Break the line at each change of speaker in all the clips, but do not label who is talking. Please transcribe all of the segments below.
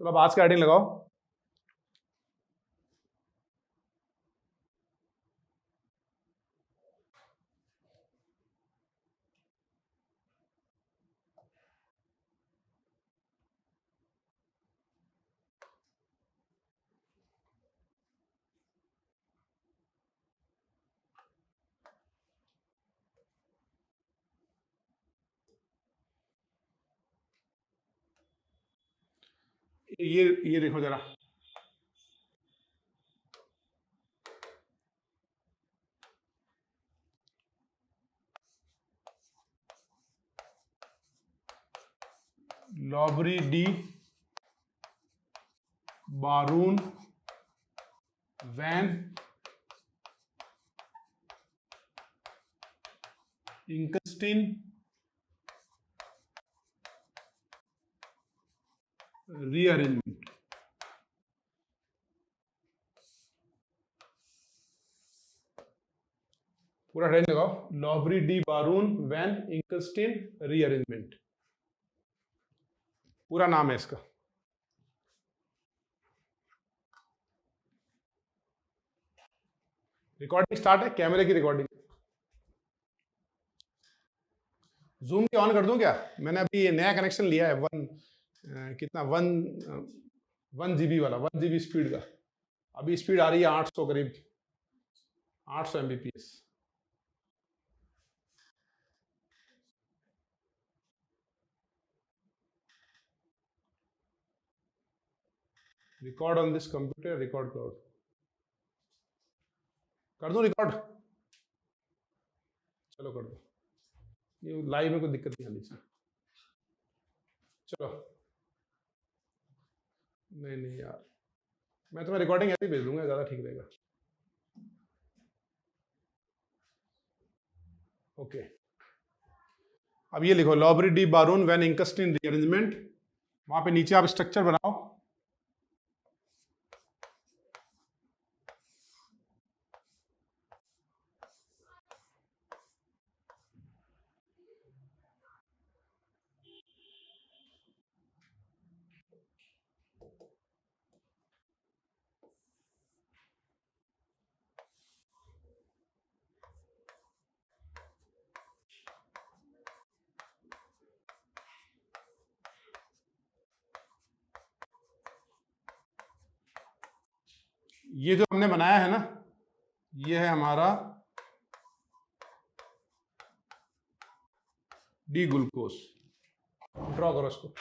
चलो अब आज का हेडिंग लगाओ। ये देखो जरा, लॉबरी डी बारून वैन इंकस्टीन रीअरेंजमेंट। पूरा हेडिंग लगाओ, लॉबरी डी बारून वैन इंकस्टीन रीअरेंजमेंट, पूरा नाम है इसका। रिकॉर्डिंग स्टार्ट है, कैमरे की रिकॉर्डिंग। जूम की ऑन कर दूं क्या? मैंने अभी ये नया कनेक्शन लिया है, कितना 1 GB वाला, 1 GB स्पीड का। अभी स्पीड आ रही है 800 करीब, 800 Mbps। Record on this computer, record cloud. कर दूं रिकॉर्ड? चलो कर दो, ये लाइव में कोई दिक्कत नहीं आनी चाहिए। चलो, नहीं नहीं यार, मैं तुम्हें रिकॉर्डिंग ऐसे ही भेज दूंगा, ज़्यादा ठीक रहेगा। ओके, अब ये लिखो, लॉबरी डी बारून वैन इंकस्टीन रीअरेंजमेंट। वहां पे नीचे आप स्ट्रक्चर बनाओ। ये जो हमने बनाया है ना, ये है हमारा डी ग्लूकोज। ड्रॉ करो इसको।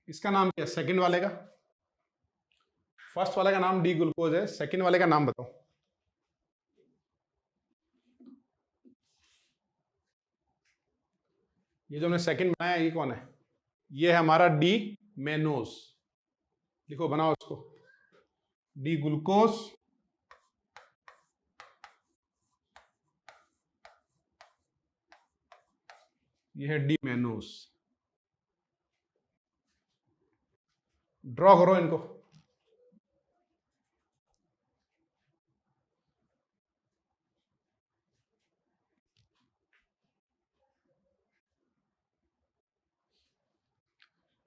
इसका नाम क्या है सेकंड वाले का? फर्स्ट वाले का नाम डी ग्लूकोज है, सेकंड वाले का नाम बताओ। ये जो हमने सेकंड बनाया, ये कौन है? ये है हमारा डी मेनोज। लिखो, बनाओ इसको, डी ग्लूकोज ये है डी मेनोज। ड्रॉ करो इनको।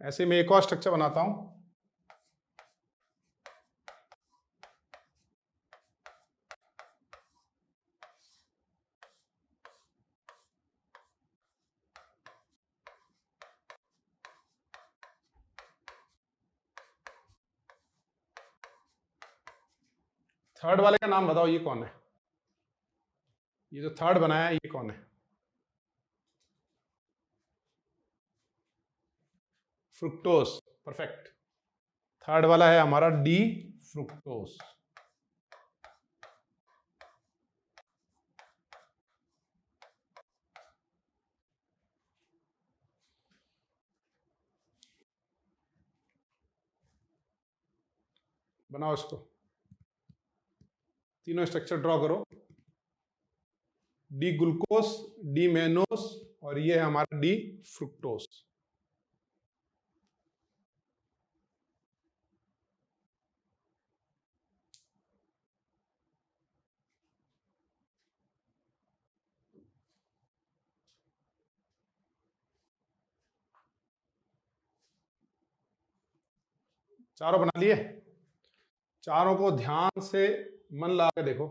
ऐसे मैं एक और स्ट्रक्चर बनाता हूं। थर्ड वाले का नाम बताओ, ये कौन है? ये जो थर्ड बनाया है, ये कौन है? Fructose, perfect. थर्ड वाला है हमारा डी फ्रुक्टोज। बनाओ इसको, तीनों स्ट्रक्चर ड्रॉ करो। डी ग्लूकोस, डी मैनोस, और ये है हमारा डी फ्रुक्टोस। चारों बना लिए? चारों को ध्यान से मन लगा के देखो।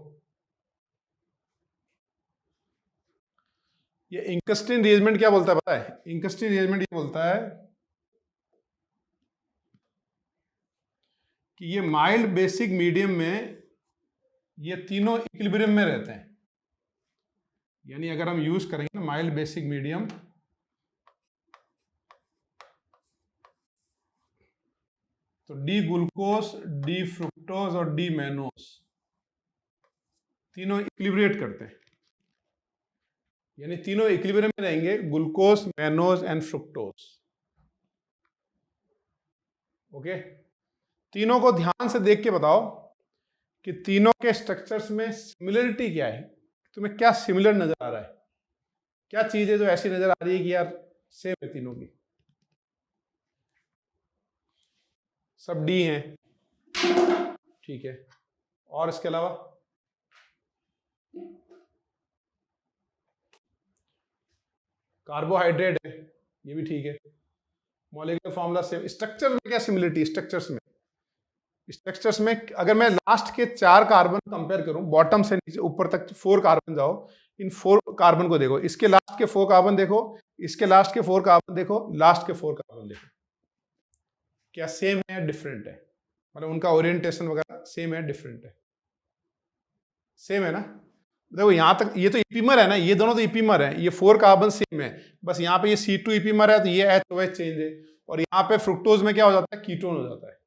ये इंकस्टिन रिएजमेंट क्या बोलता है पता है? इंकस्टिन रिएजमेंट ये बोलता है कि ये माइल्ड बेसिक मीडियम में ये तीनों इक्विलिब्रियम में रहते हैं। यानी अगर हम यूज करेंगे माइल्ड बेसिक मीडियम, तो डी ग्लूकोस, डी फ्रुक्टोज और डी मैनोस तीनों इक्विलिब्रेट करते हैं। यानी तीनों इक्विलिब्रियम में रहेंगे, glucose, mannose and fructose. Okay, तीनों को ध्यान से देख के बताओ कि तीनों के स्ट्रक्चर्स में सिमिलरिटी क्या है। तुम्हें क्या सिमिलर नजर आ रहा है? क्या चीज है जो ऐसी नजर आ रही है कि यार सेम है तीनों की? सब डी हैं, ठीक है। और इसके अलावा कार्बोहाइड्रेट है, ये भी ठीक है। Molecular formula same. स्ट्रक्चर में क्या सिमिलरिटी? स्ट्रक्चर्स में अगर मैं लास्ट के 4 कार्बन कंपेयर करूं, बॉटम से नीचे ऊपर तक 4 कार्बन जाओ, इन 4 कार्बन को देखो, इसके लास्ट के 4 कार्बन देखो, इसके लास्ट के 4 कार्बन देखो, लास्ट के 4 कार्बन देखो, क्या सेम है या डिफरेंट है? मतलब उनका ओरिएंटेशन वगैरह सेम है डिफरेंट है? सेम है ना? देखो यहां तक ये तो इपीमर है ना, ये दोनों तो इपीमर है, ये 4 कार्बन सेम है, बस यहाँ पे ये C2 इपीमर है तो ये HOH चेंज है, और यहाँ पे फ्रुक्टोज में क्या हो जाता है? कीटोन हो जाता है,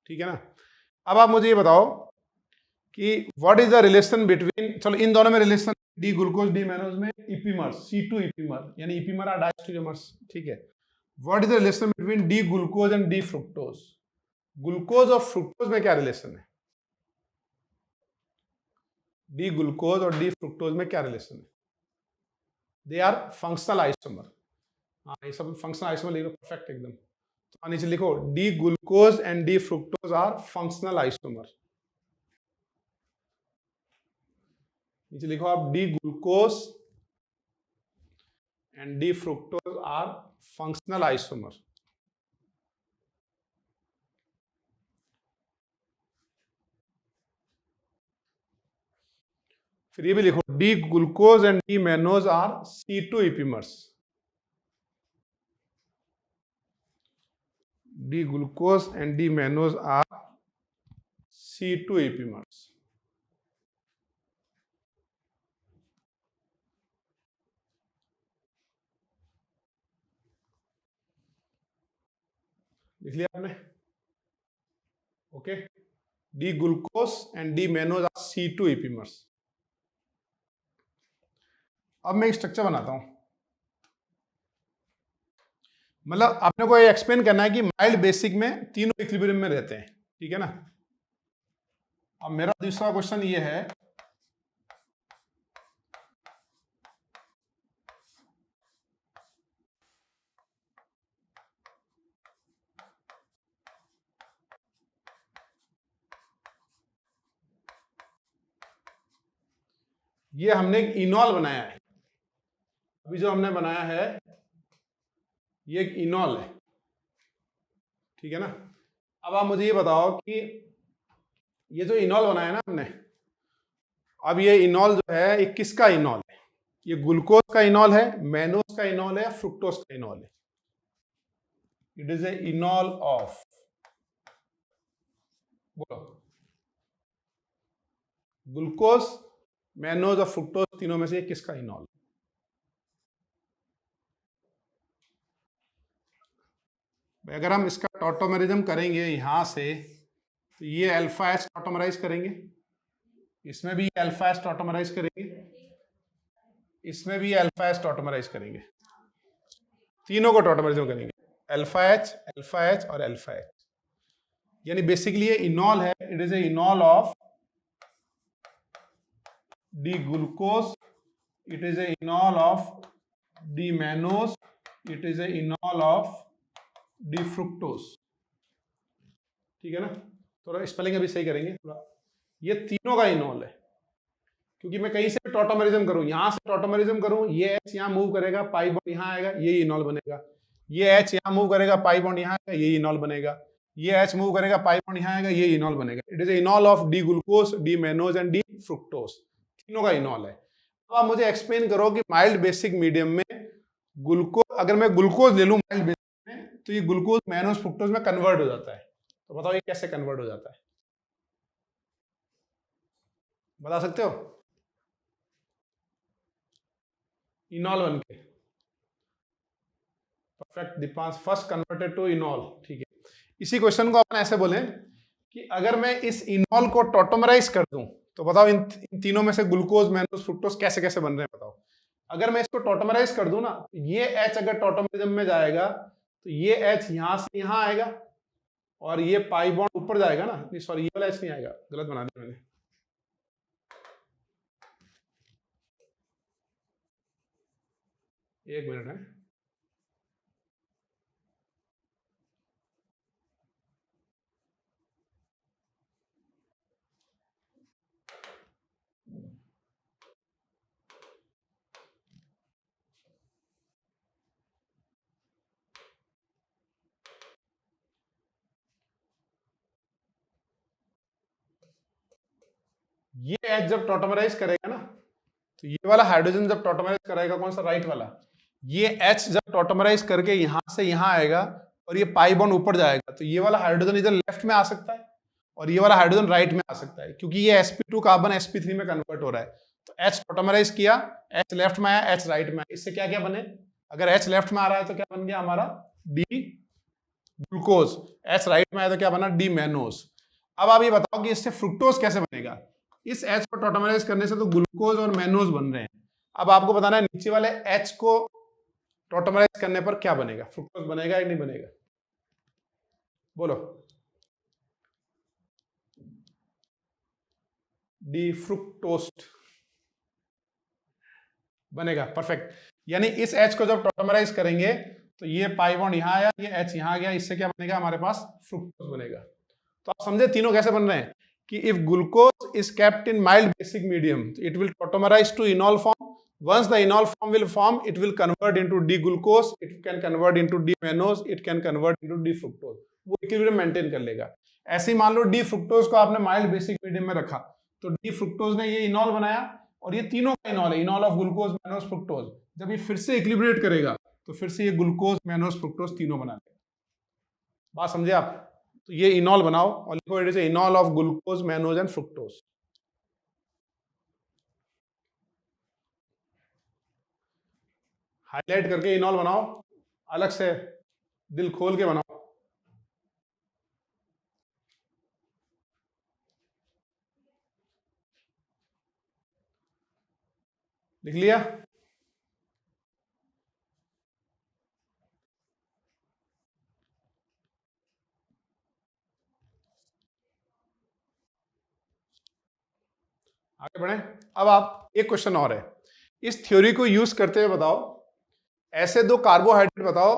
ठीक है ना? अब आप मुझे ये बताओ कि what is the relation between, चलो इन दोनों में relation, D glucose D mannose में इपीमर्स, C2 इपीमर, यानी इपीमर आर डायस्टेरियोमर्स, ठीक है। What is the relation between D glucose and D fructose? Glucose और फ्रुक्टोज में क्या रिलेशन है? डी ग्लूकोज और डी फ्रुक्टोज में क्या रिलेशन है? They are functional isomer. हाँ, ये सब फंक्शनल आइसोमर लिखो परफेक्ट एकदम। तो नीचे लिखो D glucose and D fructose are functional isomer. नीचे लिखो आप D glucose and D fructose are functional isomer. फिर ये भी लिखो D glucose and D mannose are C2 epimers. D glucose and D mannose are C2 epimers. लिख लिया आपने? Okay, D glucose and D mannose are C2 epimers. अब मैं एक स्ट्रक्चर बनाता हूं, मतलब आपने को ये एक्सप्लेन करना है कि माइल्ड बेसिक में तीनों इक्विलिब्रियम में रहते हैं, ठीक है ना? अब मेरा दूसरा क्वेश्चन ये है, ये हमने एक इनॉल बनाया है, अभी जो हमने बनाया है ये एक इनॉल है, ठीक है ना? अब आप मुझे ये बताओ कि ये जो इनॉल बनाया है ना हमने, अब ये इनॉल जो है ये किसका इनॉल है? ये ग्लूकोज का इनॉल है, मैनोज का इनॉल है, या फ्रुक्टोज का इनॉल है? इट इज ए इनॉल ऑफ, बोलो, ग्लूकोज, मैनोज और फ्रुक्टोज तीनों में से किसका इनॉल? अगर हम इसका टॉटोमेरिज्म करेंगे यहां से, तो ये अल्फा एच टॉटोमराइज करेंगे, इसमें भी अल्फा एच टॉटोमराइज करेंगे, इसमें भी अल्फा एच टॉटोमराइज करेंगे, तीनों को टॉटोमराइज करेंगे, अल्फा एच और अल्फा एच। यानी बेसिकली ये इनॉल है, it is a इनॉल of D glucose, it is a enol of D-mannose, it is a enol of D-fructose। ठीक है ना, थोड़ा स्पेलिंग अभी सही करेंगे थोड़ा। ये तीनों का इनॉल है, क्योंकि मैं कहीं से टॉटोमेरिज्म करूं, यहां से टॉटोमेरिज्म करूं, ये H यहां मूव करेगा, पाई बॉन्ड यहां आएगा, ये इनॉल बनेगा। ये H यहां मूव करेगा, पाई बॉन्ड यहां आएगा, ये इनॉल बनेगा। ये H मूव करेगा, पाई बॉन्ड यहां आएगा, ये इनॉल बनेगा। It is इनॉल of D glucose, D mannose and D fructose, तीनों का इनॉल है। अब आप मुझे एक्सप्लेन करो कि माइल्ड बेसिक मीडियम में ग्लूकोज, अगर मैं ग्लूकोज ले लूं माइल्ड बेसिक में, तो ये ग्लूकोज मैनोज फ्रुक्टोज में कन्वर्ट हो जाता है। तो बताओ ये कैसे कन्वर्ट हो जाता है, बता सकते हो? इनॉल बन के, perfect Deepansh, first converted to enol. ठीक है, इसी क्वेश्चन को अपन ऐसे बोलें कि अगर मैं इस इनॉल को टॉटोमराइज कर दूं, तो बताओ इन तीनों में से ग्लूकोज मैनोज फ्रुक्टोज कैसे कैसे बन रहे हैं बताओ। अगर मैं इसको टॉटोमराइज कर दूं ना, ये H अगर टॉटोमरिज्म में जाएगा तो ये H यहां से यहां आएगा, और ये पाई बॉन्ड ऊपर जाएगा ना, नहीं सॉरी, ये वाला H नहीं आएगा, गलत बना दिया मैंने। एक मिनट है, ये H जब टॉटोमराइज करेगा ना, तो ये वाला हाइड्रोजन जब टॉटोमराइज करेगा, कौन सा, राइट वाला, ये H जब टॉटोमराइज करके यहां से यहां आएगा और ये पाई बॉन्ड ऊपर जाएगा, तो ये वाला हाइड्रोजन इधर लेफ्ट में आ सकता है और ये वाला हाइड्रोजन राइट में आ सकता है, क्योंकि ये sp2 कार्बन sp3 में कन्वर्ट हो रहा है। तो H टॉटोमराइज किया, H लेफ्ट में आया, H राइट में आया, इससे क्या क्या बने, अगर H लेफ्ट में आ रहा है तो क्या बन गया हमारा, डी ग्लूकोज, H राइट में आया तो क्या बना, डी मैनोज। अब आप ये बताओ कि इससे फ्रुक्टोज कैसे बनेगा। इस H को टॉटोमराइज करने से तो ग्लूकोज और मैनोज बन रहे हैं, अब आपको बताना है नीचे वाले H को टॉटोमराइज करने पर क्या बनेगा, फ्रुक्टोज बनेगा या नहीं बनेगा, बोलो। डी फ्रुक्टोस्ट बनेगा, परफेक्ट। यानी इस H को जब टॉटोमराइज करेंगे तो ये पाई बॉन्ड यहां आया, ये H यहां गया, इससे क्या बनेगा हमारे पास, फ्रुक्टोज बनेगा। तो आप समझे तीनों कैसे बन रहे हैं कि if glucose is kept in mild basic medium, it will tautomerise to enol form. Once the enol form will form, it will convert into D-glucose, it can convert into D-mannose, it can convert into D-fructose। वो equilibrium maintain कर लेगा। ऐसे ही मान लो D-fructose को आपने mild basic medium में रखा, तो D-fructose ने ये इनॉल बनाया, और ये तीनों का इनॉल है, इनॉल ऑफ ग्लूकोज मैनोज फ्रुक्टोज। जब ये फिर से इक्विलिब्रेट करेगा तो फिर से ये ग्लूकोज मैनोज फ्रुक्टोज तीनों बना देगा। बात समझे आप? तो ये इनॉल बनाओ और लिखो, it is इनॉल of glucose mannose and fructose. Highlight करके इनॉल बनाओ, अलग से दिल खोल के बनाओ। लिख लिया? आगे बढ़े। अब आप, एक क्वेश्चन और है, इस थ्योरी को यूज करते हुए बताओ, ऐसे दो कार्बोहाइड्रेट बताओ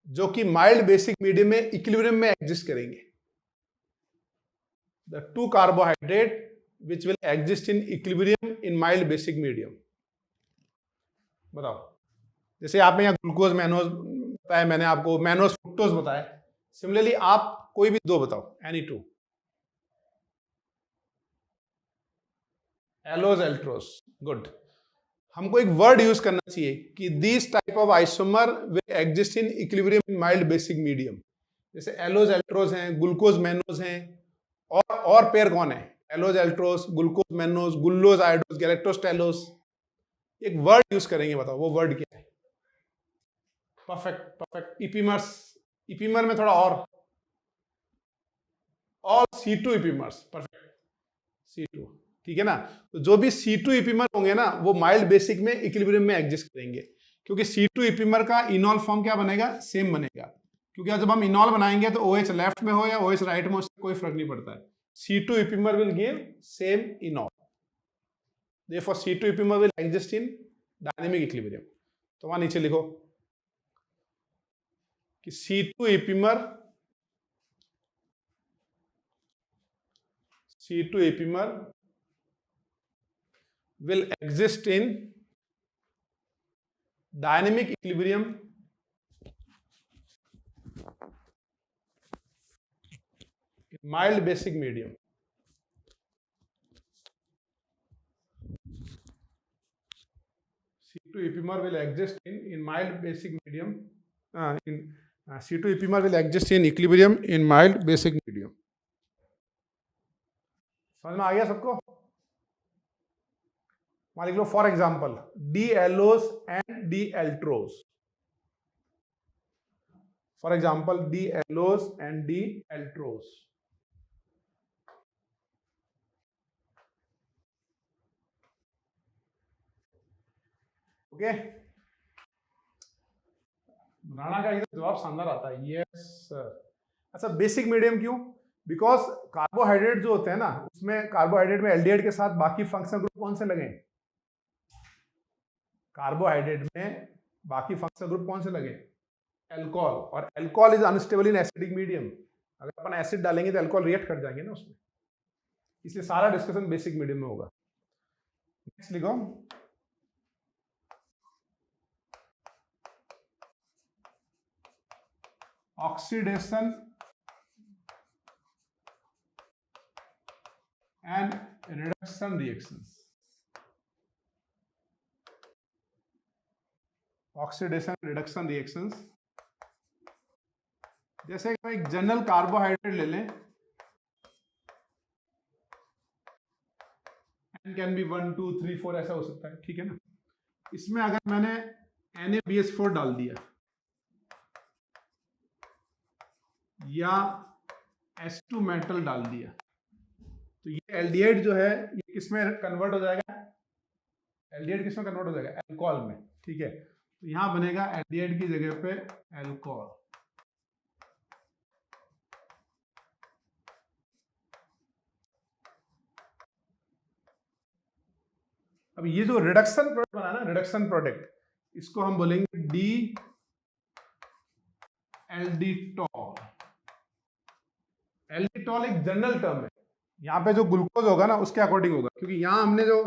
जो कि माइल्ड बेसिक मीडियम में इक्विलिब्रियम में एग्जिस्ट करेंगे। The two carbohydrate which will exist in equilibrium in mild basic medium, बताओ। जैसे आपने यहाँ ग्लूकोज मैनोज बताया, मैंने आपको मैनोज फ्रुक्टोज बताया, सिमिलरली आप कोई भी दो बताओ, एनी टू। एलोज एल्ट्रोस, गुड। हमको एक वर्ड यूज करना चाहिए कि this type of isomer will exist in equilibrium in mild basic medium. जैसे एलोज एल्ट्रोस हैं, ग्लूकोज मैनोज हैं, और पेयर कौन है, एलोज एल्ट्रोस, ग्लूकोज मैनोज, गुल्लोज आयोडोस, गैलेक्टोस्टेलोस। एक वर्ड यूज करेंगे, बताओ वो वर्ड क्या है। परफेक्ट परफेक्ट, इपीमर्स, इपीमर में थोड़ा और C2 इपीमर्स, परफेक्ट, C2, ठीक है ना। तो जो भी C2 इपीमर होंगे ना, वो माइल्ड बेसिक में इक्विलिब्रियम में एग्जिस्ट करेंगे, क्योंकि C2 इपीमर का इनॉल फॉर्म क्या बनेगा, सेम बनेगा। क्योंकि जब हम इनॉल बनाएंगे तो OH लेफ्ट में हो या OH राइट में, उससे कोई फर्क नहीं पड़ता है। C2 इपीमर will give same इनॉल, therefore C2 इपीमर will exist in dynamic equilibrium. तो वहां नीचे लिखो कि C2 epimer will exist in dynamic equilibrium in mild basic medium. C2 epimer will exist in mild basic medium. C2 epimer will exist in equilibrium in mild basic medium. समझ में आ गया सबको? मान लिख लो for example D allose and D altrose. For example D allose and D altrose. Okay, Rana का एकदम जवाब शानदार आता है, यस सर। अच्छा, बेसिक मीडियम क्यों? बिकॉज कार्बोहाइड्रेट जो होते हैं ना, उसमें कार्बोहाइड्रेट में एल्डिहाइड के साथ बाकी फंक्शनल ग्रुप कौन से लगे? कार्बोहाइड्रेट में बाकी फंक्शनल ग्रुप कौन से लगे? एल्कोहल। और alcohol is unstable in acidic medium. अगर अपन एसिड डालेंगे तो एल्कोहल रिएक्ट कर जाएंगे ना उसमें, इसलिए सारा डिस्कशन बेसिक मीडियम में होगा। नेक्स्ट लिखो, oxidation and reduction reactions. Oxidation reduction reactions, जैसे एक जनरल कार्बोहाइड्रेट ले लें, एन कैन बी 1 2 3 4 ऐसा हो सकता है, ठीक है ना। इसमें अगर मैंने NaBH4 डाल दिया या H2 मेटल डाल दिया, तो ये एल्डिहाइड जो है ये किसमें कन्वर्ट हो जाएगा? एल्डिहाइड किसमें कन्वर्ट हो जाएगा? एल्कोहल में, ठीक है। तो यहां बनेगा एल्डिहाइड की जगह पे एल्कोहल। अब ये जो रिडक्शन प्रोडक्ट बना ना, रिडक्शन प्रोडक्ट, इसको हम बोलेंगे डी एल्डिटॉल। एल्डिटॉल एक जनरल टर्म है, यहाँ पे जो ग्लूकोज होगा ना उसके अकॉर्डिंग होगा, क्योंकि यहाँ हमने जो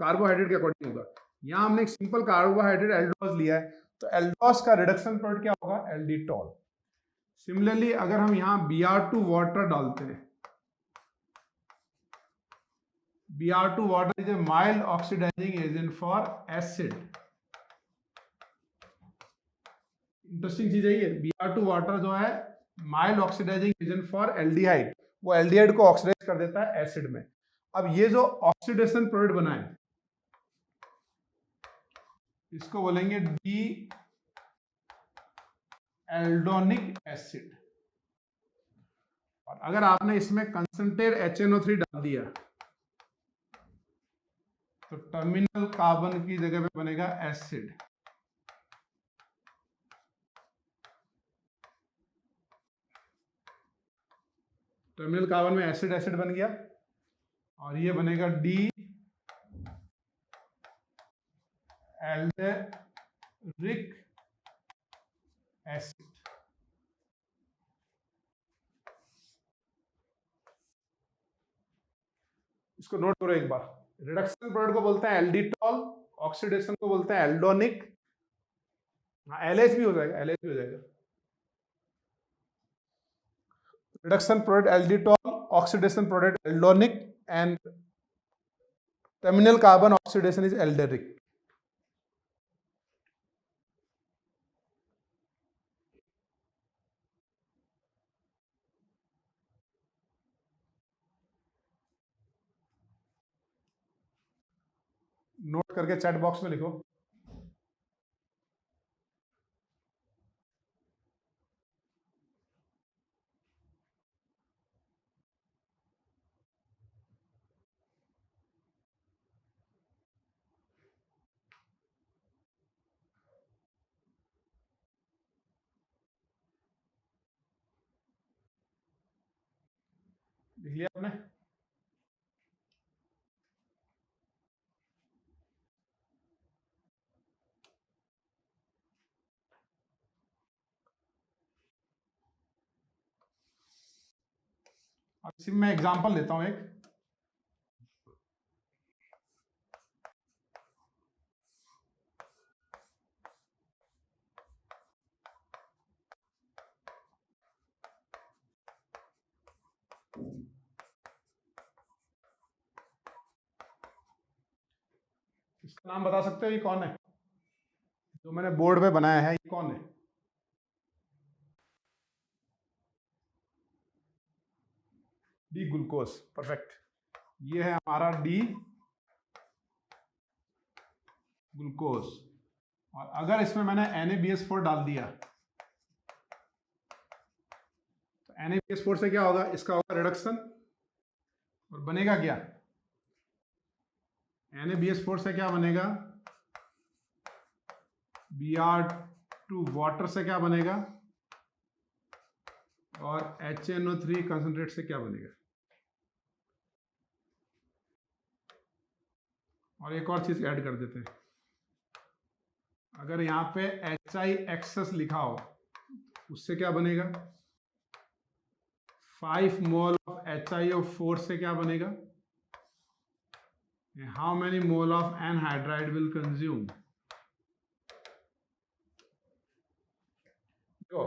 कार्बोहाइड्रेट के अकॉर्डिंग होगा। यहाँ हमने एक सिंपल कार्बोहाइड्रेट एल्डोज लिया है, तो एल्डोज का रिडक्शन प्रोडक्ट क्या होगा? एल्डिटॉल। सिमिलरली अगर हम यहाँ Br2 वाटर डालते हैं, Br2 water is a mild oxidising agent for acid. Interesting चीज है ये, Br2 वाटर जो है mild oxidising agent for aldehyde, वो एल्डिहाइड को ऑक्सीडाइज कर देता है एसिड में। अब ये जो ऑक्सीडेशन प्रोडक्ट बना है, इसको बोलेंगे डी एल्डोनिक एसिड। और अगर आपने इसमें कंसंट्रेट HNO3 डाल दिया, तो टर्मिनल कार्बन की जगह पे बनेगा एसिड। टर्मिनल कार्बन में एसिड एसिड बन गया, और ये बनेगा डी एल्डेरिक एसिड। इसको नोट करो एक बार। रिडक्शन प्रोडक्ट को बोलते हैं एल्डिटॉल, ऑक्सीडेशन को बोलते हैं एल्डोनिक। LH भी हो जाएगा, LH भी हो जाएगा। Reduction product alditol, oxidation product aldonic, and terminal carbon oxidation is aldaric. नोट करके चैट बॉक्स में लिखो। लिख लिया आपने? अब इसी में मैं एग्जांपल लेता हूं एक। इसका नाम बता सकते हो ये कौन है? जो मैंने बोर्ड पे बनाया है ये कौन है? D glucose, perfect. ये है हमारा डी ग्लूकोज। और अगर इसमें मैंने NaBH4 डाल दिया तो NaBH4 से क्या होगा? इसका होगा रिडक्शन और बनेगा क्या? NaBH4 से क्या बनेगा? Br2 वाटर से क्या बनेगा? और HNO3 कंसंट्रेट से क्या बनेगा? और एक और चीज ऐड कर देते हैं। अगर यहाँ पे HI एक्सेस लिखा हो उससे क्या बनेगा? 5 मोल ऑफ HiO4 से क्या बनेगा? How many mole of anhydride will consume? देखो,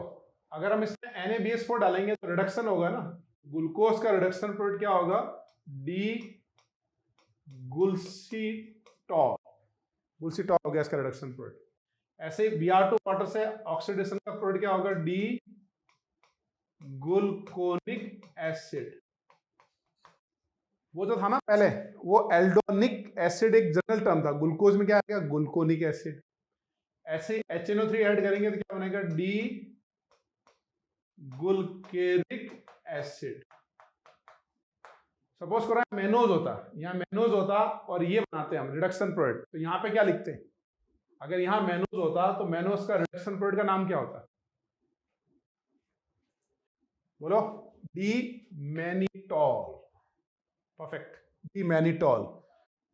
अगर हम इसमें NaBH4 डालेंगे तो रिडक्शन होगा ना। ग्लूकोज का रिडक्शन प्रोडक्ट क्या होगा? डी गुलसीटॉल। गुलसीटॉल हो गया इसका रिडक्शन प्रोडक्ट। ऐसे ही Br2 वाटर से ऑक्सीडेशन का प्रोडक्ट क्या होगा? D gluconic acid. वो जो था ना पहले, वो एल्डोनिक एसिड एक जनरल टर्म था। ग्लूकोज में क्या आ गया? Gluconic acid. ऐसे ही HNO3 ऐड करेंगे तो क्या बनेगा? D glucaric acid. सपोज करो मेनोज होता, यहाँ मेनोज होता और ये बनाते हैं हम रिडक्शन प्रोडक्ट, तो यहाँ पे क्या लिखते हैं? अगर यहाँ मेनोज होता तो मेनोज का रिडक्शन प्रोडक्ट का नाम क्या होता? बोलो। D mannitol, perfect, D mannitol.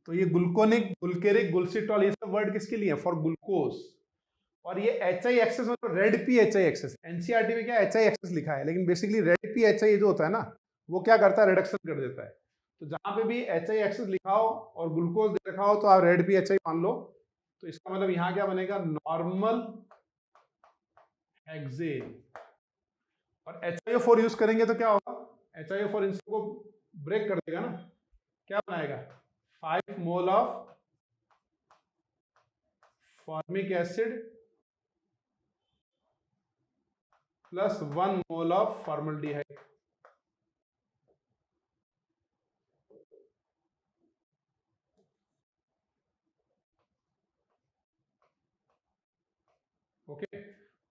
तो ये ग्लूकोनिक, गुल्केरिक, गुलसिटॉल, ये सब वर्ड किसके लिए? For glucose. और ये HI एक्सेस मतलब red P HI excess. NCERT में क्या HI एक्सेस लिखा है, लेकिन बेसिकली रेड पी HI जो होता है ना, वो क्या करता है? रिडक्शन कर देता है। तो जहां पे भी HI एक्सेस लिखा हो और ग्लूकोज दे रखा हो तो आप रेड पी HI मान लो। तो इसका मतलब यहाँ क्या बनेगा? Normal hexane. और HiO4 यूज करेंगे तो क्या होगा? HiO4 इन सबको ब्रेक कर देगा ना। क्या बनाएगा? 5 mole of formic acid plus 1 mole of formaldehyde. Okay.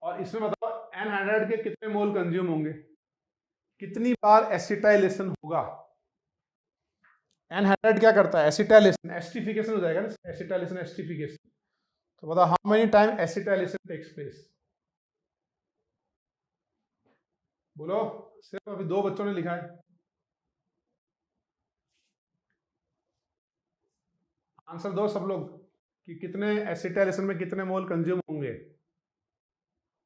और इसमें बताओ एनहाइड्राइड के कितने मोल कंज्यूम होंगे? कितनी बार एसिटाइलेशन होगा? एनहाइड्राइड क्या करता है? एसिटाइलेशन, एस्टिफिकेशन हो जाएगा ना, एसिटाइलेशन एस्टिफिकेशन। तो बताओ how many time acetylation takes place? बोलो। सिर्फ अभी 2 बच्चों ने लिखा है। आंसर दो सब लोग कि कितने एसिटाइलेशन में कितने मोल कंज्यूम होंगे।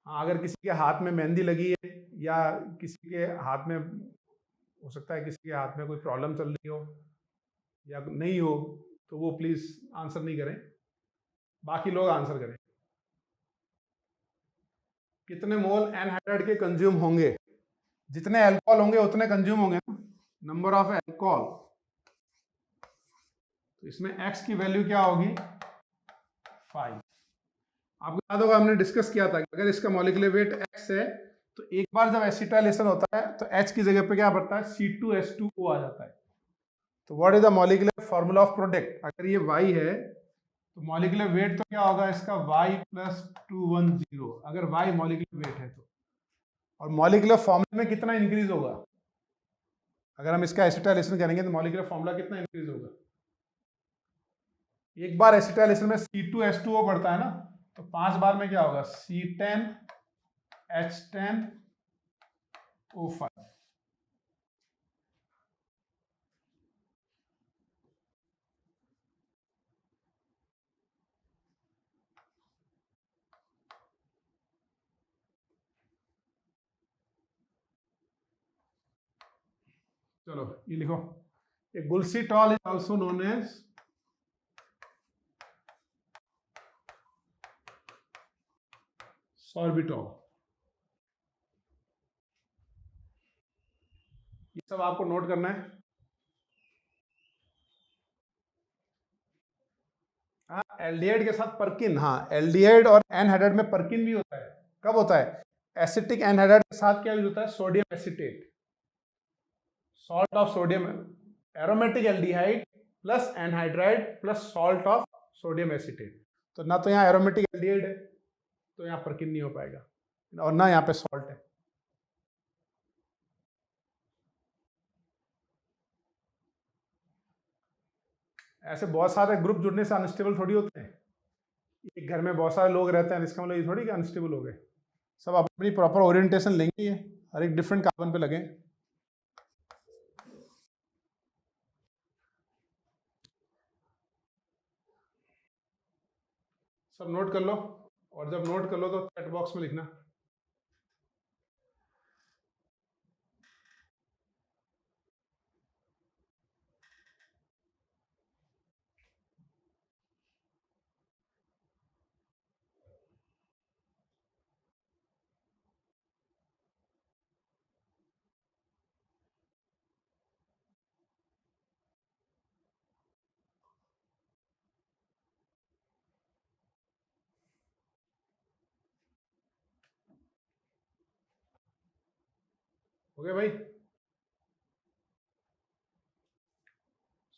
हाँ, अगर किसी के हाथ में मेहंदी लगी है या किसी के हाथ में, हो सकता है किसी के हाथ में कोई प्रॉब्लम चल रही हो या नहीं हो, तो वो प्लीज आंसर नहीं करें, बाकी लोग आंसर करें। कितने मोल एनहाइड्राइड के कंज्यूम होंगे? जितने अल्कोहल होंगे उतने कंज्यूम होंगे ना, नंबर ऑफ अल्कोहल। तो इसमें x की वैल्यू क्या होगी? 5। आपको याद होगा हमने डिस्कस किया था कि अगर इसका मॉलिक्यूलर वेट x है तो एक बार जब एसिटाइलेशन होता है तो H की जगह पे क्या बढ़ता है? C2H2O आ जाता है। तो what is the molecular formula of product? अगर ये y है तो मॉलिक्यूलर वेट तो क्या होगा इसका? y प्लस 210, अगर y मॉलिक्यूलर वेट है तो। और मॉलिक्यूलर फॉर्मूला में कितना इंक्रीज होगा? अगर हम इसका एसिटाइलेशन करेंगे तो मॉलिक्यूलर फॉर्मूला कितना इंक्रीज होगा? एक बार एसिटाइलेशन में C2H2O बढ़ता है ना, तो 5 बार में क्या होगा? C10H10O5। चलो ये लिखो, a glucitol is also known as sorbitol. ये सब आपको नोट करना है। हाँ, एल्डिहाइड के साथ परकिन, हाँ एल्डिहाइड और एनहाइड्राइड में परकिन भी होता है। कब होता है? एसिटिक एनहाइड्राइड के साथ क्या यूज होता है? Sodium acetate, salt of sodium, aromatic aldehyde plus anhydride plus salt of sodium acetate. तो ना तो यहाँ एरोमेटिक एल्डिहाइड है तो यहाँ परकिन नहीं हो पाएगा, और ना यहाँ पे सॉल्ट है। ऐसे बहुत सारे ग्रुप जुड़ने से अनस्टेबल थोड़ी होते हैं। एक घर में बहुत सारे लोग रहते हैं, इसका मतलब ये थोड़ी कि अनस्टेबल हो गए। सब अपनी प्रॉपर ओरिएंटेशन लेंगे, ये हर एक डिफरेंट कार्बन पे लगे। सब नोट कर लो, और जब नोट कर लो तो चैट बॉक्स में लिखना। हो गया भाई?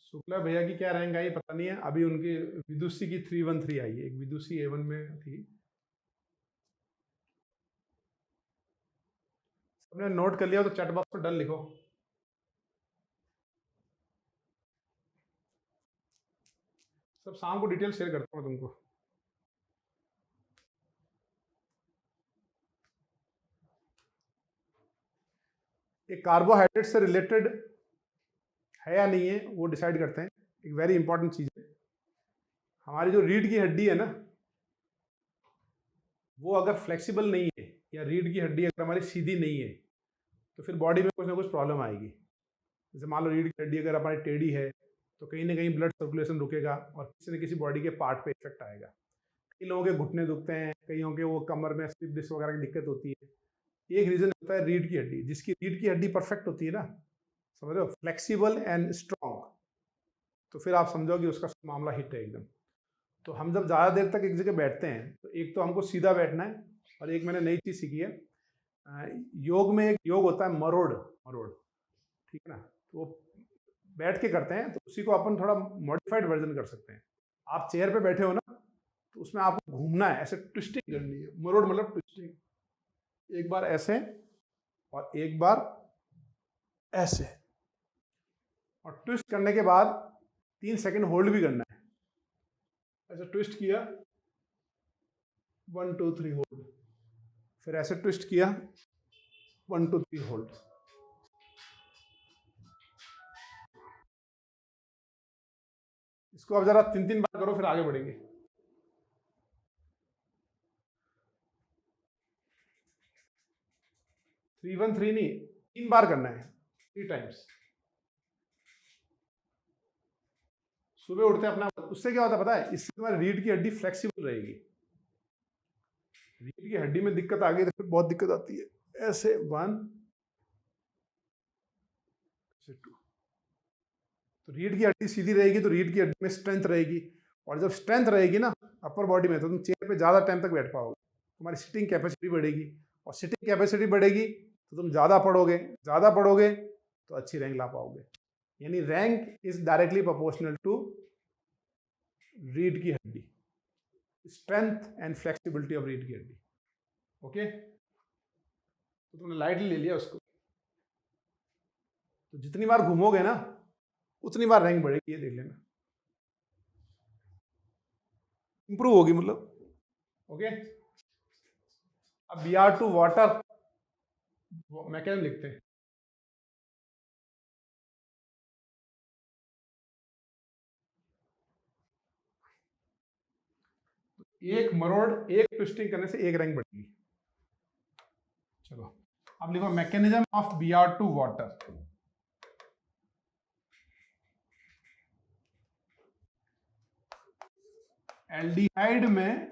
शुक्ला भैया की क्या रैंक आई पता नहीं है, अभी उनकी विदुषी की 313 आई है, एक विदुषी A1 में थी। सबने नोट कर लिया तो चैट बॉक्स में डन लिखो। सब शाम को डिटेल शेयर करता हूँ तुमको। एक कार्बोहाइड्रेट से रिलेटेड है या नहीं है वो डिसाइड करते हैं। एक वेरी इंपॉर्टेंट चीज है, हमारी जो रीढ़ की हड्डी है ना, वो अगर फ्लेक्सिबल नहीं है या रीढ़ की हड्डी अगर हमारी सीधी नहीं है तो फिर बॉडी में कुछ ना कुछ प्रॉब्लम आएगी। जैसे मान लो रीढ़ की हड्डी अगर हमारी टेढ़ी है तो कहीं ना कहीं ब्लड सर्कुलेशन रुकेगा और किसी न किसी बॉडी के पार्ट पे इफेक्ट आएगा। कई लोगों के घुटने दुखते हैं, कईयों के वो कमर में स्लिप डिस्क वगैरह की दिक्कत होती है। एक रीजन होता है रीढ़ की हड्डी, जिसकी रीढ़ की हड्डी परफेक्ट होती है ना, समझ रहे हो, फ्लेक्सिबल एंड स्ट्रॉन्ग, तो फिर आप समझो कि उसका मामला हिट है एकदम। तो हम जब ज़्यादा देर तक एक जगह बैठते हैं तो एक तो हमको सीधा बैठना है, और एक मैंने नई चीज़ सीखी है, योग में एक योग होता है मरोड़, मरोड़, ठीक है ना, तो वो बैठ के करते हैं, तो उसी को अपन थोड़ा मॉडिफाइड वर्जन कर सकते हैं। आप चेयर पे बैठे हो ना, तो उसमें आपको घूमना है, ऐसे ट्विस्टिंग करनी है, मरोड़ मतलब ट्विस्टिंग, एक बार ऐसे और एक बार ऐसे, और ट्विस्ट करने के बाद 3 सेकंड होल्ड भी करना है। ऐसे ट्विस्ट किया, 1 2 3 होल्ड, फिर ऐसे ट्विस्ट किया, 1 2 3 होल्ड। इसको अब जरा 3 बार करो, फिर आगे बढ़ेंगे। 3 1 3 नहीं, 3 बार करना है, 3 टाइम्स। सुबह उठते अपना, उससे क्या होता है पता है? इससे तुम्हारी रीढ़ की हड्डी फ्लेक्सिबल रहेगी। रीढ़ की हड्डी में दिक्कत आ गई तो फिर बहुत दिक्कत आती है। ऐसे 1 ऐसे 2, तो रीढ़ की हड्डी सीधी रहेगी तो रीढ़ की हड्डी में स्ट्रेंथ रहेगी, और जब स्ट्रेंथ रहेगी ना अपर बॉडी में, तो तुम चेयर पे ज़्यादा टाइम तक बैठ पाओगे, तुम्हारी सिटिंग कैपेसिटी बढ़ेगी, और सिटिंग कैपेसिटी बढ़ेगी तो तुम ज़्यादा पढ़ोगे, ज़्यादा पढ़ोगे तो अच्छी रैंक ला पाओगे। यानी rank is directly proportional to रीढ़ की हड्डी, स्ट्रेंथ एंड फ्लेक्सिबिलिटी ऑफ रीढ़ की हड्डी। ओके, तो तुमने लाइटली ले लिया उसको, तो जितनी बार घूमोगे ना उतनी बार रैंक बढ़ेगी, ये देख लेना, इंप्रूव होगी मतलब। ओके, अब Br2 वाटर मैकेनिज्म लिखते हैं। एक मरोड़, एक ट्विस्टिंग करने से एक रैंक बढ़ेगी। चलो अब लिखो mechanism of Br2 water. Aldehyde में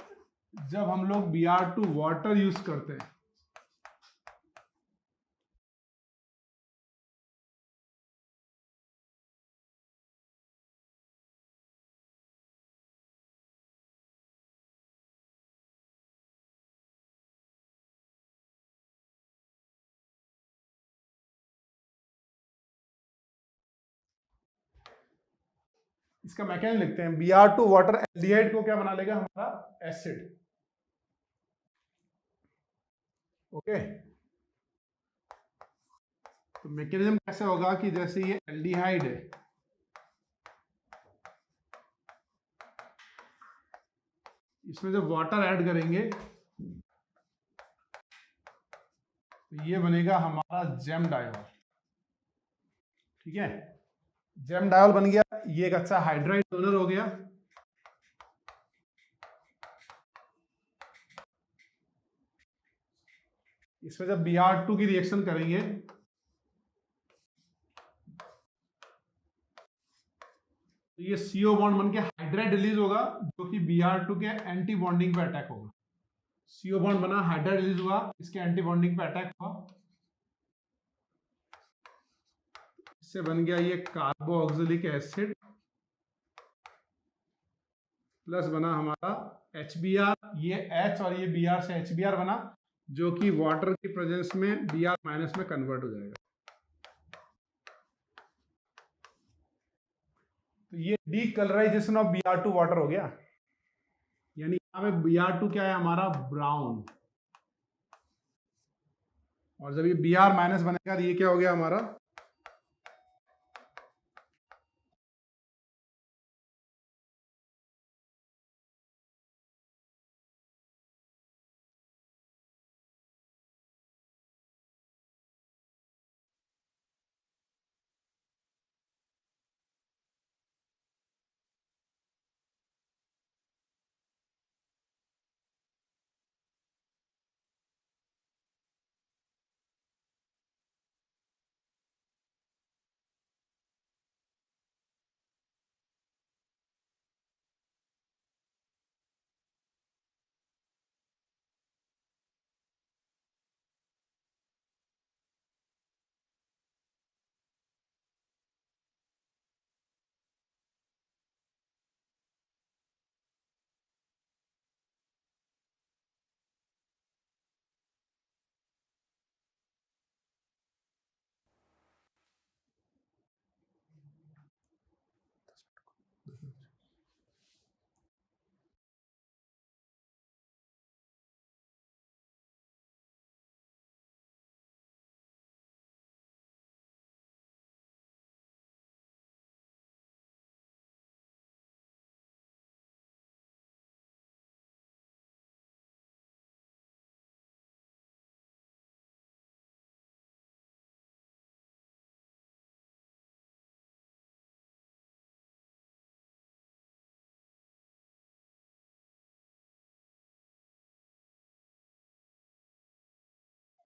जब हम लोग Br2 वाटर यूज करते हैं, इसका मैकेनिज्म लिखते हैं। Br2 वाटर एल्डिहाइड को क्या बना लेगा? हमारा एसिड। ओके, तो मैकेनिज्म कैसे होगा कि जैसे ये एल्डिहाइड है, इसमें जब वाटर ऐड करेंगे तो ये बनेगा हमारा जेम डायोल। ठीक है, जेम डायोल बन गया, ये एक अच्छा हाइड्राइड डोनर हो गया। इसमें जब Br2 की रिएक्शन करेंगे तो ये CO बॉन्ड बन के हाइड्राइड रिलीज होगा, जो कि Br2 के एंटी बॉन्डिंग पे अटैक होगा। CO बॉन्ड बना, हाइड्राइड रिलीज हुआ, इसके एंटी बॉन्डिंग पे अटैक हुआ, इससे बन गया ये कार्बोक्सिलिक एसिड, प्लस बना हमारा HBr। ये H और ये Br से HBr बना, जो कि वाटर की प्रेजेंस में Br माइनस में कन्वर्ट हो जाएगा। तो ये डीकलराइजेशन ऑफ Br2 वाटर हो गया, यानी यहाँ पे Br2 क्या है? हमारा ब्राउन। और जब ये Br माइनस बनेगा तो ये क्या हो गया हमारा?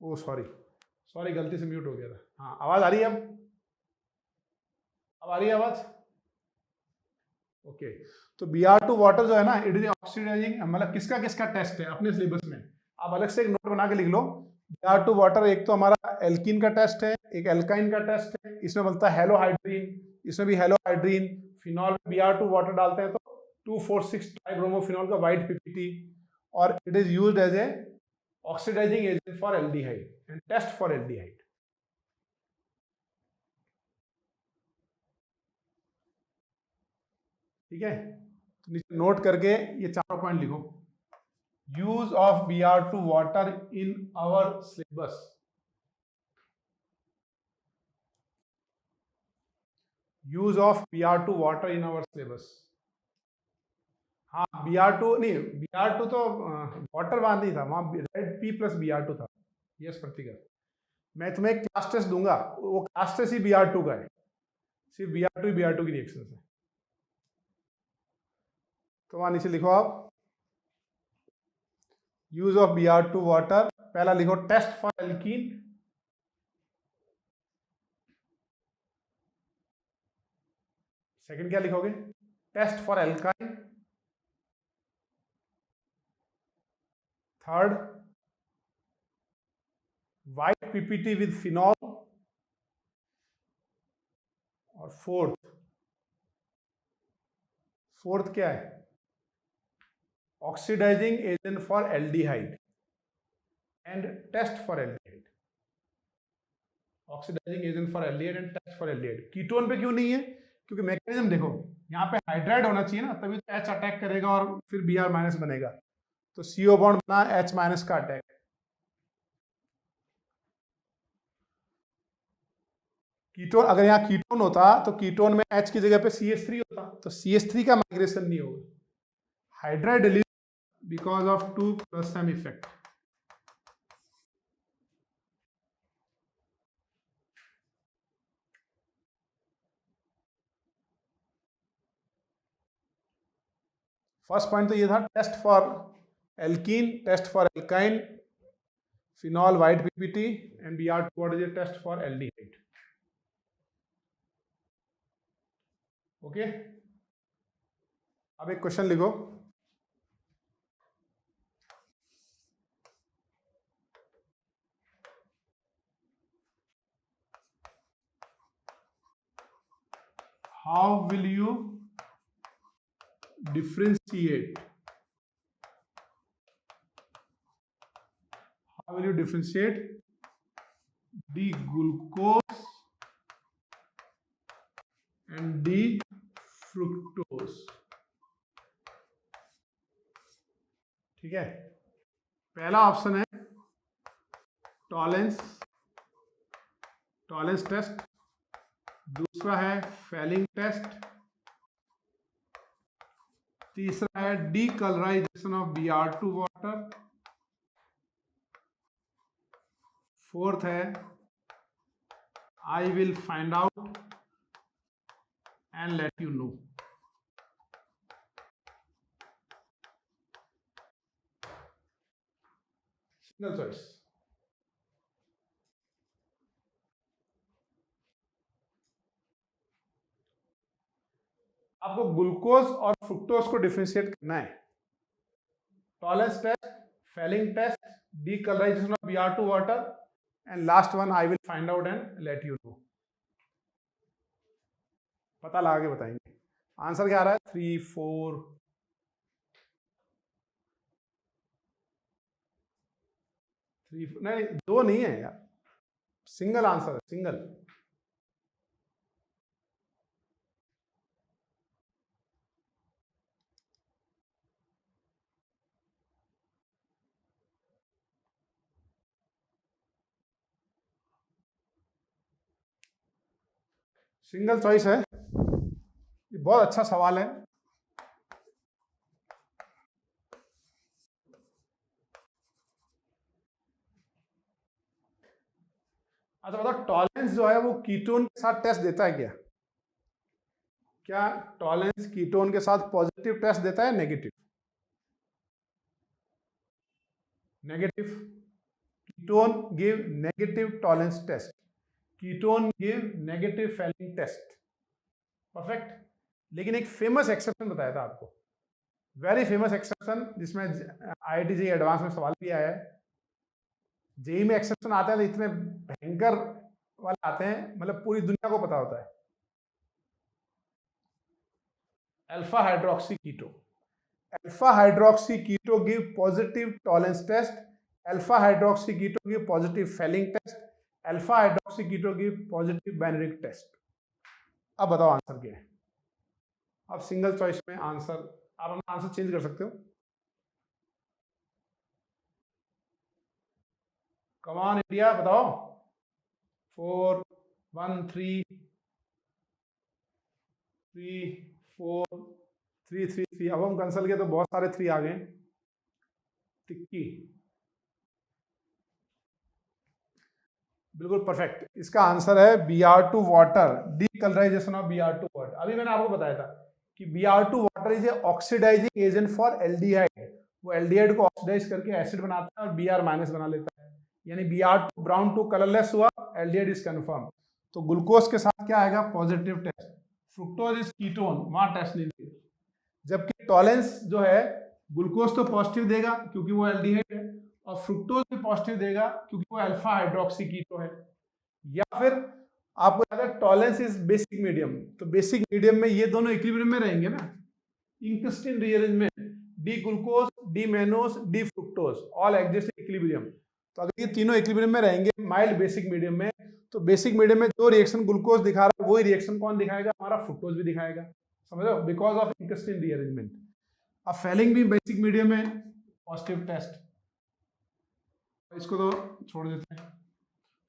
ओ सॉरी सॉरी, गलती से म्यूट हो गया था। हाँ, आवाज आ रही है अब आ रही है आवाज? ओके, तो Br2 वाटर जो है ना, इट इज ऑक्सीडाइजिंग, मतलब किसका किसका टेस्ट है अपने सिलेबस में, आप अलग से एक नोट बना के लिख लो। Br2 वाटर एक तो हमारा एल्कीन का टेस्ट है, एक एल्काइन का टेस्ट है, इसमें बनता है हेलोहाइड्रीन, इसमें भी हेलोहाइड्रीन। फिनॉल में Br2 वाटर डालते हैं तो 2,4,6 ट्राइब्रोमोफिनॉल का वाइट पीपीटी, और it is used as a oxidising agent for aldehyde and test for aldehyde. ठीक है, तो नीचे नोट करके ये चारों पॉइंट लिखो। Use of Br2 water in our syllabus. Use of Br2 water in our syllabus. हाँ, Br2 नहीं, Br2 तो वाटर वहां नहीं था, वहां रेड P प्लस Br2 था। यस प्रतिकर, मैं तुम्हें एक क्लास टेस्ट दूंगा, वो क्लास टेस्ट ही Br2 का है, सिर्फ Br2 की रिएक्शन है। तो वहां नीचे लिखो आप, यूज ऑफ Br2 वाटर, पहला लिखो टेस्ट फॉर एल्कीन, सेकंड क्या लिखोगे? Test for alkyne, third white PPT with phenol, और फोर्थ क्या है, oxidising agent for aldehyde and test for aldehyde, oxidising agent for aldehyde and test for aldehyde. Ketone पे क्यों नहीं है, क्योंकि मैकेनिज्म देखो, यहाँ पे हाइड्राइड होना चाहिए ना, तभी तो H अटैक करेगा और फिर Br माइनस बनेगा, तो CO बॉन्ड बना H माइनस का अटैक। कीटोन, अगर यहाँ कीटोन होता तो कीटोन में H की जगह पे CH3 होता, तो CH3 का माइग्रेशन नहीं होगा। Hydride delays because of 2+M effect. First point तो ये था, test for alkene, test for alkyne, phenol white PPT and Br2 what is the test for aldehyde. Okay, अब एक क्वेश्चन लिखो, how will you differentiate the glucose and the fructose। ठीक है, पहला option है टॉलेंस टेस्ट, दूसरा है Fehling test, तीसरा है decolourisation of Br2 water, fourth है I will find out and let you know. Single choice. आपको ग्लूकोज और फ्रुक्टोज को डिफरेंशिएट करना है। Tollens test, Fehling test, decolourisation of Br2 water and last one I will find out and let you know. पता लगा के बताएंगे। Answer क्या आ रहा है, 3 4 3, नहीं 2 नहीं है यार, सिंगल आंसर है, सिंगल। सिंगल चॉइस है, ये बहुत अच्छा सवाल है। अच्छा बताओ, टॉलेंस जो है वो कीटोन के साथ टेस्ट देता है क्या? क्या टॉलेंस कीटोन के साथ पॉजिटिव टेस्ट देता है, negative? Negative. Ketone give negative Tollens test, ketone give negative Fehling test. Perfect. लेकिन एक फेमस एक्सेप्शन बताया था आपको, वेरी फेमस एक्सेप्शन, जिसमें IIT JEE एडवांस में सवाल भी आया है। जेई में एक्सेप्शन आते हैं तो इतने भयंकर वाले आते हैं, मतलब पूरी दुनिया को पता होता है। Alpha hydroxy keto, alpha hydroxy keto give positive Tollens test, alpha hydroxy keto give positive Fehling test, alpha hydroxy keto give positive Benedict test. अब बताओ आंसर क्या है? अब सिंगल चॉइस में आंसर, आप अपना आंसर चेंज कर सकते हो। कम ऑन इंडिया, बताओ। 4 1 3 3 4 3 3 3। अब हम कैंसिल किए तो बहुत सारे 3 आ गए। टिक्की, बिल्कुल परफेक्ट। इसका आंसर है Br2 water, decolourisation of Br2 water. अभी मैंने आपको बताया था कि Br2 water is a oxidising agent for aldehyde. वो एल्डिहाइड को ऑक्सीडाइज करके एसिड बनाता है और Br माइनस बना लेता है, यानी Br2 ब्राउन टू कलरलेस हुआ, एल्डिहाइड इज कंफर्म। तो ग्लूकोज के साथ क्या आएगा, positive test. Fructose is ketone, वहां टेस्ट नहीं देगा। जबकि टॉलेंस जो है, ग्लूकोज तो पॉजिटिव देगा क्योंकि वो एल्डिहाइड है, और फ्रुक्टोज भी पॉजिटिव देगा क्योंकि वो अल्फा हाइड्रोक्सी कीटो है। या फिर आपको याद है टॉलरेंस इज बेसिक मीडियम, तो बेसिक मीडियम में ये दोनों इक्विलिब्रियम में रहेंगे ना, intestine rearrangement, D glucose, D mannose, D fructose all exist in equilibrium. तो अगर ये तीनों इक्विलिब्रियम में रहेंगे माइल्ड बेसिक मीडियम में, तो बेसिक मीडियम में जो रिएक्शन ग्लूकोज दिखा रहा है वही रिएक्शन कौन दिखाएगा, हमारा फ्रुक्टोज भी दिखाएगा। समझ लो, बिकॉज ऑफ इंटेस्टिन रीअरेंजमेंट। अब फेलिंग भी बेसिक मीडियम में पॉजिटिव टेस्ट, इसको तो छोड़ देते हैं।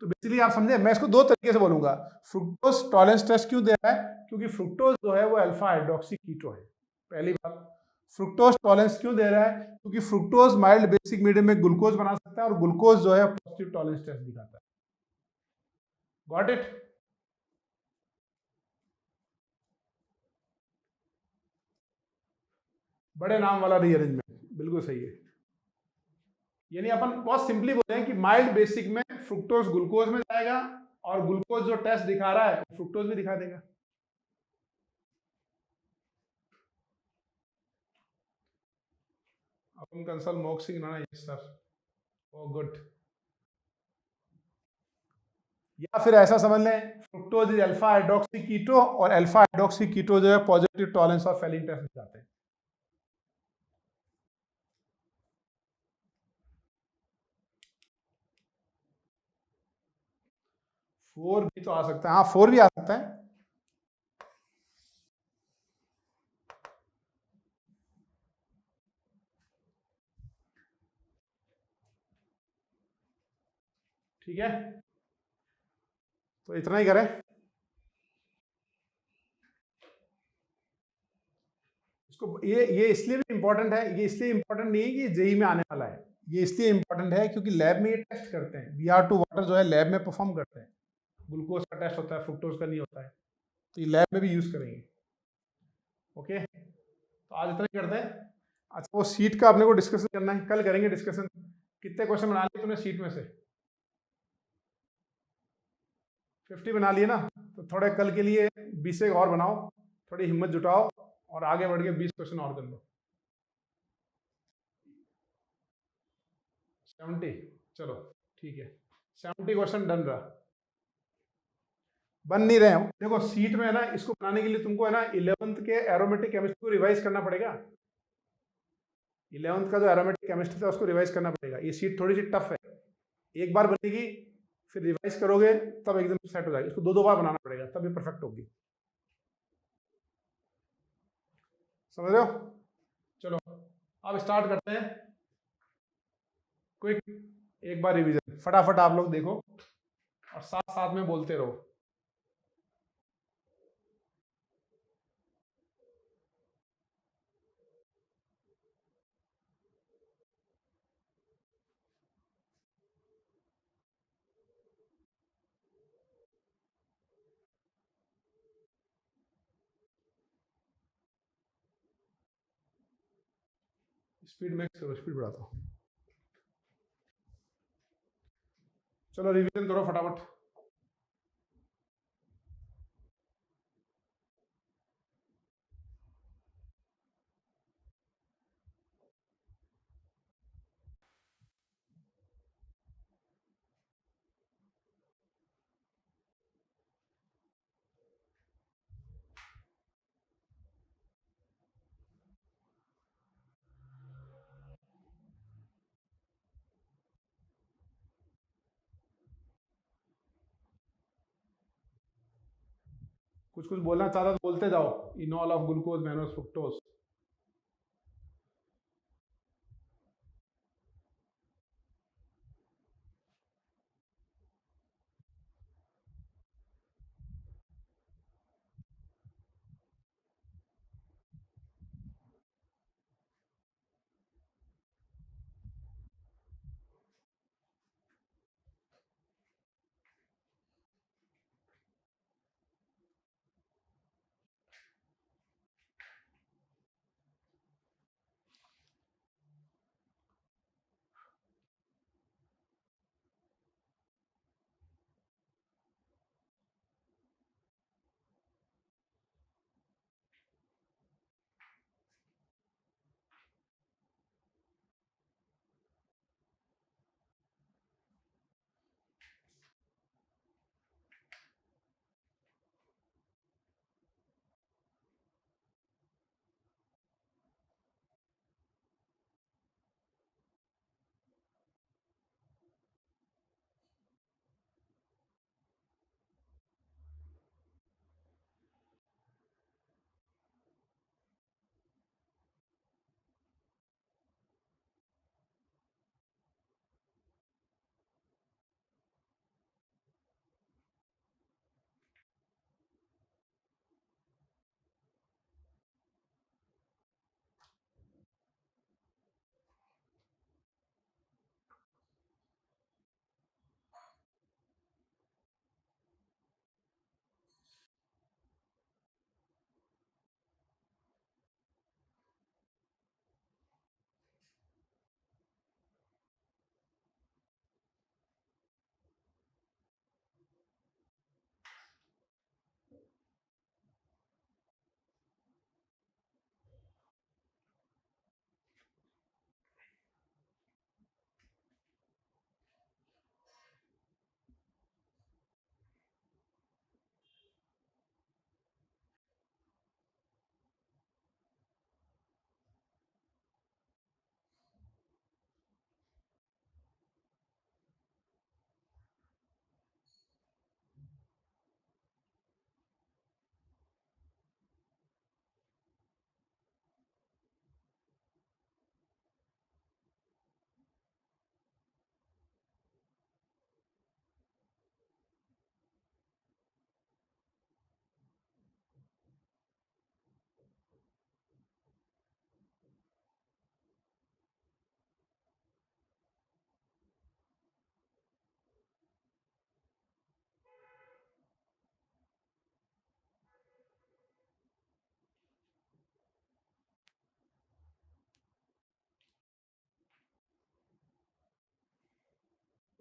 तो बेसिकली आप समझे, मैं इसको दो तरीके से बोलूंगा। फ्रुक्टोज टॉलरेंस टेस्ट क्यों दे रहा है, क्योंकि फ्रुक्टोज जो है वो अल्फा हाइड्रोक्सी कीटो है, पहली बात। फ्रुक्टोज टॉलरेंस क्यों दे रहा है, क्योंकि फ्रुक्टोज माइल्ड बेसिक मीडियम में ग्लूकोज बना सकता है और ग्लूकोज जो है पॉजिटिव टॉलरेंस टेस्ट दिखाता है। Got it? बड़े नाम वाला रीअरेंजमेंट बिल्कुल सही है। यानी अपन बहुत सिंपली बोल रहे हैं कि माइल्ड बेसिक में फ्रुक्टोज ग्लूकोज में जाएगा और ग्लूकोज जो टेस्ट दिखा रहा है फ्रुक्टोज भी दिखा देगा। अपन कंसल मोक Singh Rana, yes sir, oh good. या फिर ऐसा समझ लें fructose is alpha hydroxy keto और अल्फा हाइड्रोक्सी कीटो जो है पॉजिटिव टॉलरेंस और फेलिंग टेस्ट दिखाते हैं। फोर भी तो आ सकता है, हाँ फोर भी आ सकता है। ठीक है, तो इतना ही करें। इसको ये इसलिए भी इंपॉर्टेंट है, ये इसलिए इंपॉर्टेंट नहीं है कि जेई में आने वाला है, ये इसलिए इंपॉर्टेंट है क्योंकि लैब में ये टेस्ट करते हैं। Br2 वाटर जो है लैब में परफॉर्म करते हैं, ग्लूकोज का टेस्ट होता है, फ्रुक्टोज का नहीं होता है, तो ये लैब में भी यूज करेंगे। ओके, तो आज इतना ही करते हैं। अच्छा, वो सीट का अपने को डिस्कशन करना है, कल करेंगे डिस्कशन। कितने क्वेश्चन बना लिए तुमने सीट में से? 50 बना लिए ना, तो थोड़े कल के लिए 20 एक और बनाओ, थोड़ी हिम्मत जुटाओ और आगे बढ़ के 20 क्वेश्चन और कर लो। 70, चलो ठीक है, 70 क्वेश्चन डन रहा। बन नहीं रहे हो देखो, सीट में है ना, इसको बनाने के लिए तुमको है ना 11th के एरोमेटिक केमिस्ट्री को रिवाइज करना पड़ेगा। 11th का जो एरोमेटिक केमिस्ट्री था उसको रिवाइज करना पड़ेगा। ये सीट थोड़ी सी टफ है, एक बार बनेगी फिर रिवाइज करोगे तब एकदम सेट हो जाएगी। इसको दो दो बार बनाना पड़ेगा तब ये परफेक्ट होगी। समझ रहे हो? चलो अब स्टार्ट करते हैं। क्विक एक बार रिवीजन फटाफट आप लोग देखो और साथ साथ में बोलते रहो। स्पीड मैक्स करो, स्पीड बढ़ाता हूँ। चलो रिवीजन करो फटाफट। कुछ कुछ बोलना चाहता तो बोलते जाओ। Enol of glucose mannose fructose.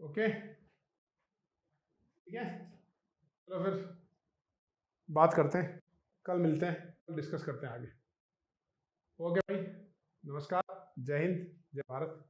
Okay, ठीक है, चलो फिर बात करते हैं, कल मिलते हैं, कल डिस्कस करते हैं आगे। ओके भाई, नमस्कार, जय हिंद, जय भारत।